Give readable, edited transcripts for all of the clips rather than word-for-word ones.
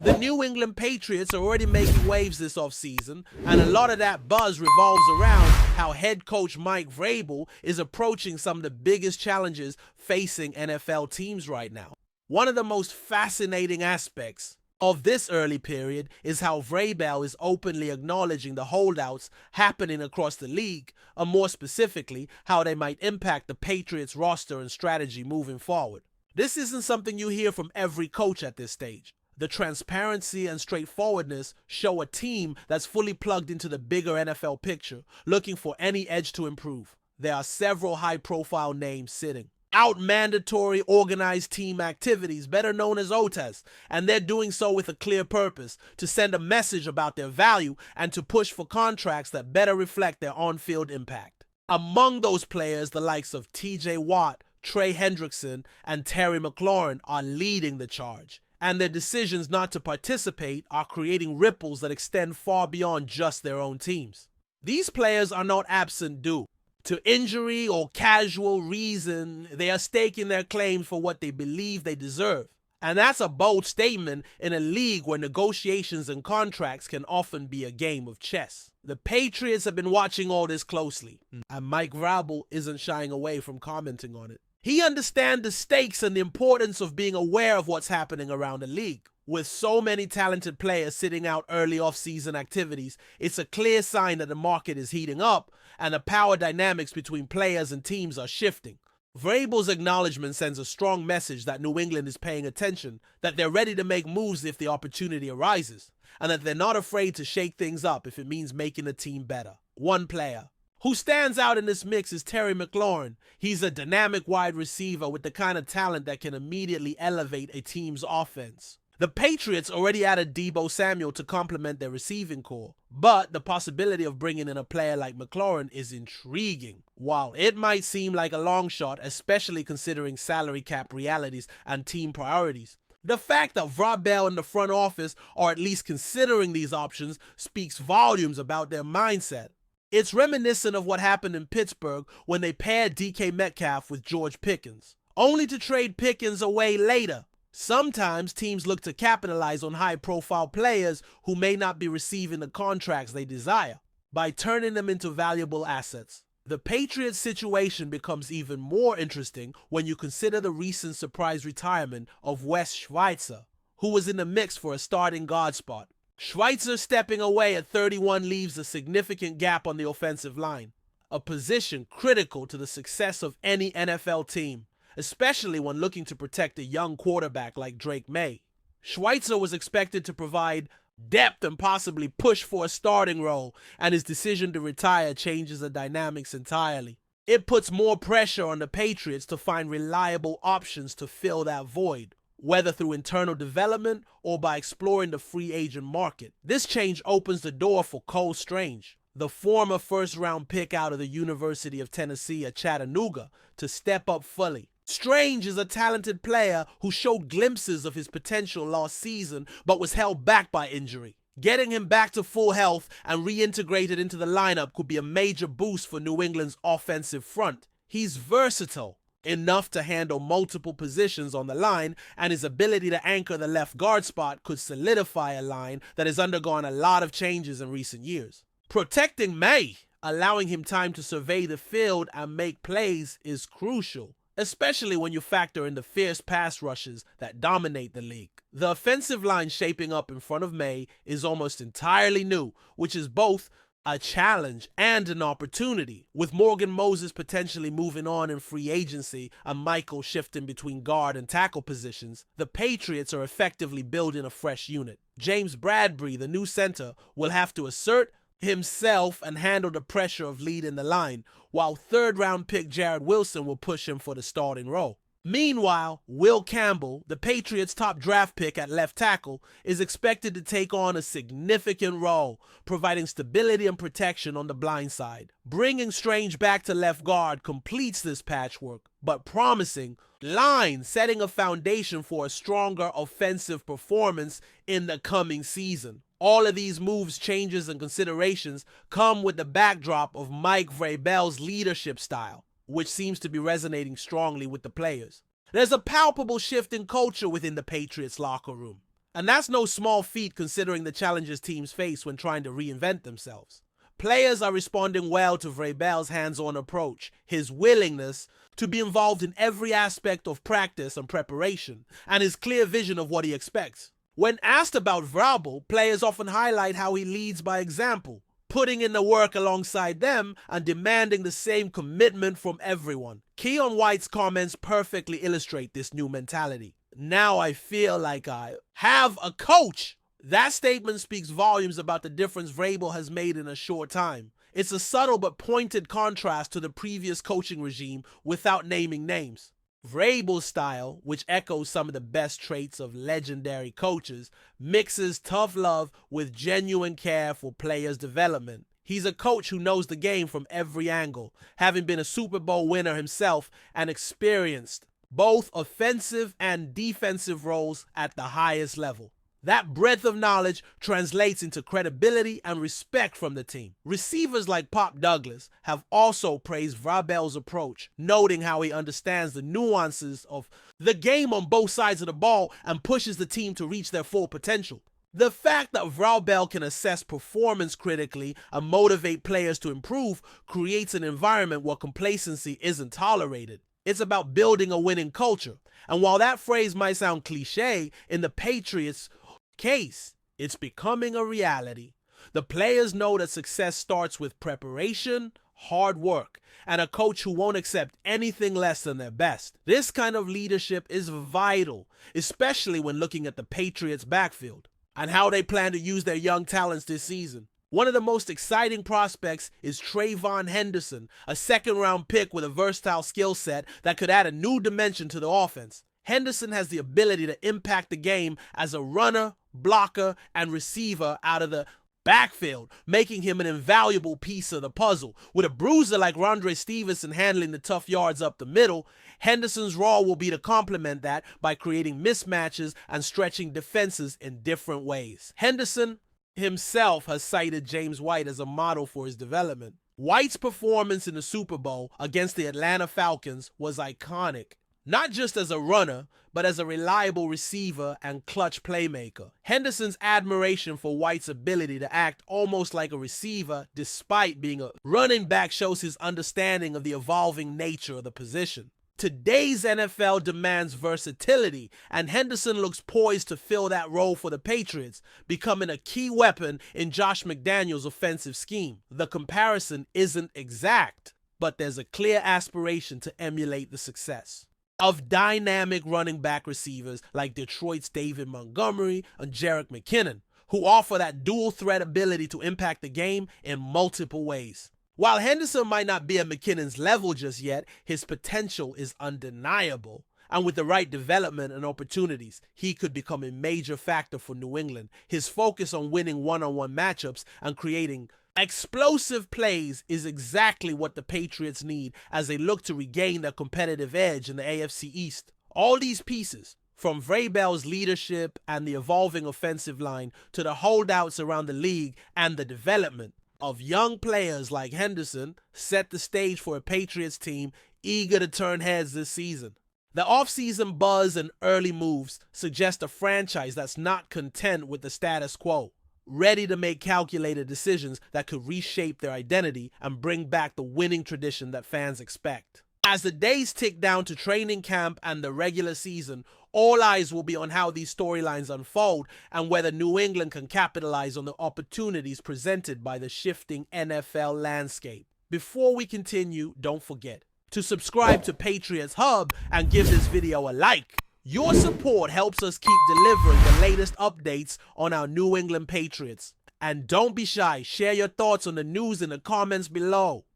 The New England Patriots are already making waves this offseason, and a lot of that buzz revolves around how head coach Mike Vrabel is approaching some of the biggest challenges facing NFL teams right now. One of the most fascinating aspects of this early period is how Vrabel is openly acknowledging the holdouts happening across the league, or more specifically, how they might impact the Patriots roster and strategy moving forward. This isn't something you hear from every coach at this stage. The transparency and straightforwardness show a team that's fully plugged into the bigger NFL picture, looking for any edge to improve. There are several high-profile names sitting out mandatory organized team activities, better known as Otus, and they're doing so with a clear purpose, to send a message about their value and to push for contracts that better reflect their on-field impact. Among those players, the likes of TJ Watt, Trey Hendrickson, and Terry McLaurin are leading the charge, and their decisions not to participate are creating ripples that extend far beyond just their own teams. These players are not absent due to injury or casual reason. They are staking their claims for what they believe they deserve. And that's a bold statement in a league where negotiations and contracts can often be a game of chess. The Patriots have been watching all this closely, and Mike Vrabel isn't shying away from commenting on it. He understands the stakes and the importance of being aware of what's happening around the league. With so many talented players sitting out early off-season activities, it's a clear sign that the market is heating up and the power dynamics between players and teams are shifting. Vrabel's acknowledgement sends a strong message that New England is paying attention, that they're ready to make moves if the opportunity arises, and that they're not afraid to shake things up if it means making the team better. One player who stands out in this mix is Terry McLaurin. He's a dynamic wide receiver with the kind of talent that can immediately elevate a team's offense. The Patriots already added Deebo Samuel to complement their receiving core, but the possibility of bringing in a player like McLaurin is intriguing. While it might seem like a long shot, especially considering salary cap realities and team priorities, the fact that Vrabel and the front office are at least considering these options speaks volumes about their mindset. It's reminiscent of what happened in Pittsburgh when they paired DK Metcalf with George Pickens, only to trade Pickens away later. Sometimes teams look to capitalize on high-profile players who may not be receiving the contracts they desire by turning them into valuable assets. The Patriots' situation becomes even more interesting when you consider the recent surprise retirement of Wes Schweitzer, who was in the mix for a starting guard spot. Schweitzer stepping away at 31 leaves a significant gap on the offensive line, a position critical to the success of any NFL team, especially when looking to protect a young quarterback like Drake May. Schweitzer was expected to provide depth and possibly push for a starting role, and his decision to retire changes the dynamics entirely. It puts more pressure on the Patriots to find reliable options to fill that void, whether through internal development or by exploring the free agent market. This change opens the door for Cole Strange, the former first-round pick out of the University of Tennessee at Chattanooga, to step up fully. Strange is a talented player who showed glimpses of his potential last season but was held back by injury. Getting him back to full health and reintegrated into the lineup could be a major boost for New England's offensive front. He's versatile enough to handle multiple positions on the line, and his ability to anchor the left guard spot could solidify a line that has undergone a lot of changes in recent years. Protecting May, allowing him time to survey the field and make plays, is crucial, especially when you factor in the fierce pass rushes that dominate the league. The offensive line shaping up in front of May is almost entirely new, which is both a challenge and an opportunity. With Morgan Moses potentially moving on in free agency and Michael shifting between guard and tackle positions, the Patriots are effectively building a fresh unit. James Bradbury, the new center, will have to assert himself and handle the pressure of leading the line, while third-round pick Jarrett Wilson will push him for the starting role. Meanwhile, Will Campbell, the Patriots' top draft pick at left tackle, is expected to take on a significant role, providing stability and protection on the blind side. Bringing Strange back to left guard completes this patchwork, but promising line, setting a foundation for a stronger offensive performance in the coming season. All of these moves, changes, and considerations come with the backdrop of Mike Vrabel's leadership style, which seems to be resonating strongly with the players. There's a palpable shift in culture within the Patriots locker room. And that's no small feat considering the challenges teams face when trying to reinvent themselves. Players are responding well to Vrabel's hands-on approach, his willingness to be involved in every aspect of practice and preparation, and his clear vision of what he expects. When asked about Vrabel, players often highlight how he leads by example, putting in the work alongside them and demanding the same commitment from everyone. Keon White's comments perfectly illustrate this new mentality. Now I feel like I have a coach. That statement speaks volumes about the difference Vrabel has made in a short time. It's a subtle but pointed contrast to the previous coaching regime without naming names. Vrabel's style, which echoes some of the best traits of legendary coaches, mixes tough love with genuine care for players' development. He's a coach who knows the game from every angle, having been a Super Bowl winner himself and experienced both offensive and defensive roles at the highest level. That breadth of knowledge translates into credibility and respect from the team. Receivers like Pop Douglas have also praised Vrabel's approach, noting how he understands the nuances of the game on both sides of the ball and pushes the team to reach their full potential. The fact that Vrabel can assess performance critically and motivate players to improve creates an environment where complacency isn't tolerated. It's about building a winning culture. And while that phrase might sound cliche, in the Patriots' case, it's becoming a reality. The players know that success starts with preparation, hard work, and a coach who won't accept anything less than their best. This kind of leadership is vital, especially when looking at the Patriots' backfield and how they plan to use their young talents this season. One of the most exciting prospects is Trayvon Henderson, a second-round pick with a versatile skill set that could add a new dimension to the offense. Henderson has the ability to impact the game as a runner, blocker, and receiver out of the backfield, making him an invaluable piece of the puzzle. With a bruiser like Rondre Stevenson handling the tough yards up the middle, Henderson's role will be to complement that by creating mismatches and stretching defenses in different ways. Henderson himself has cited James White as a model for his development. White's performance in the Super Bowl against the Atlanta Falcons was iconic, not just as a runner, but as a reliable receiver and clutch playmaker. Henderson's admiration for White's ability to act almost like a receiver despite being a running back shows his understanding of the evolving nature of the position. Today's NFL demands versatility, and Henderson looks poised to fill that role for the Patriots, becoming a key weapon in Josh McDaniels' offensive scheme. The comparison isn't exact, but there's a clear aspiration to emulate the success of dynamic running back receivers like Detroit's David Montgomery and Jerick McKinnon, who offer that dual threat ability to impact the game in multiple ways. While Henderson might not be at McKinnon's level just yet, his potential is undeniable. And with the right development and opportunities, he could become a major factor for New England. His focus on winning one-on-one matchups and creating explosive plays is exactly what the Patriots need as they look to regain their competitive edge in the AFC East. All these pieces, from Vrabel's leadership and the evolving offensive line to the holdouts around the league and the development of young players like Henderson, set the stage for a Patriots team eager to turn heads this season. The offseason buzz and early moves suggest a franchise that's not content with the status quo, ready to make calculated decisions that could reshape their identity and bring back the winning tradition that fans expect. As the days tick down to training camp and the regular season, all eyes will be on how these storylines unfold and whether New England can capitalize on the opportunities presented by the shifting NFL landscape. Before we continue, don't forget to subscribe to Patriots Hub and give this video a like. Your support helps us keep delivering the latest updates on our New England Patriots. And don't be shy, share your thoughts on the news in the comments below.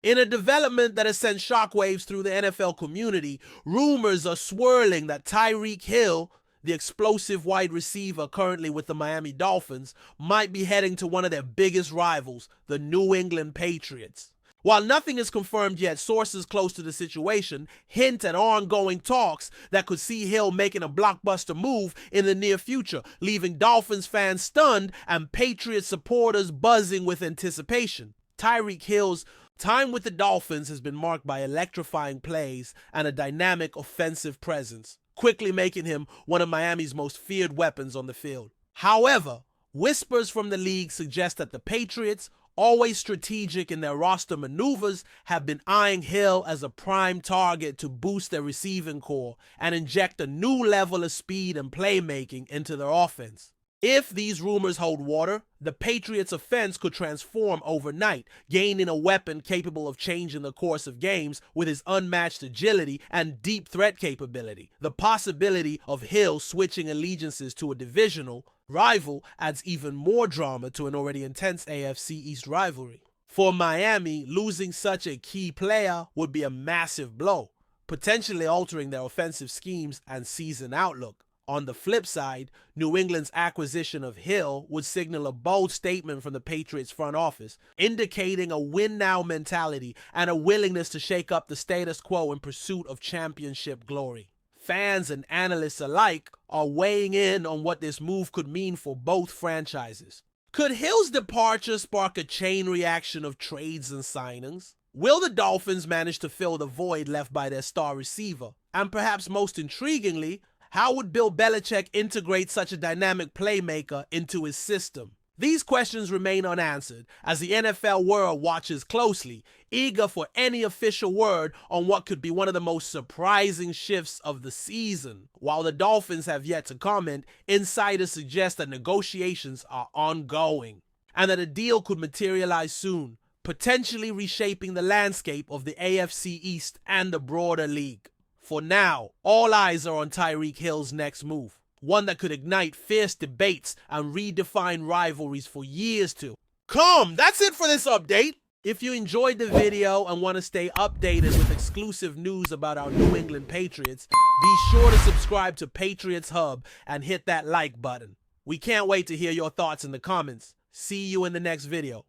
In a development that has sent shockwaves through the NFL community, rumors are swirling that Tyreek Hill, the explosive wide receiver currently with the Miami Dolphins, might be heading to one of their biggest rivals, the New England Patriots. While nothing is confirmed yet, sources close to the situation hint at ongoing talks that could see Hill making a blockbuster move in the near future, leaving Dolphins fans stunned and Patriots supporters buzzing with anticipation. Tyreek Hill's time with the Dolphins has been marked by electrifying plays and a dynamic offensive presence. quickly making him one of Miami's most feared weapons on the field. However, whispers from the league suggest that the Patriots, always strategic in their roster maneuvers, have been eyeing Hill as a prime target to boost their receiving core and inject a new level of speed and playmaking into their offense. If these rumors hold water, the Patriots' offense could transform overnight, gaining a weapon capable of changing the course of games with his unmatched agility and deep threat capability. The possibility of Hill switching allegiances to a divisional rival adds even more drama to an already intense AFC East rivalry. For Miami, losing such a key player would be a massive blow, potentially altering their offensive schemes and season outlook. On the flip side, New England's acquisition of Hill would signal a bold statement from the Patriots front office, indicating a win-now mentality and a willingness to shake up the status quo in pursuit of championship glory. Fans and analysts alike are weighing in on what this move could mean for both franchises. Could Hill's departure spark a chain reaction of trades and signings? Will the Dolphins manage to fill the void left by their star receiver? And perhaps most intriguingly, how would Bill Belichick integrate such a dynamic playmaker into his system? These questions remain unanswered as the NFL world watches closely, eager for any official word on what could be one of the most surprising shifts of the season. While the Dolphins have yet to comment, insiders suggest that negotiations are ongoing and that a deal could materialize soon, potentially reshaping the landscape of the AFC East and the broader league. For now, all eyes are on Tyreek Hill's next move, one that could ignite fierce debates and redefine rivalries for years to come. That's it for this update. If you enjoyed the video and want to stay updated with exclusive news about our New England Patriots, be sure to subscribe to Patriots Hub and hit that like button. We can't wait to hear your thoughts in the comments. See you in the next video.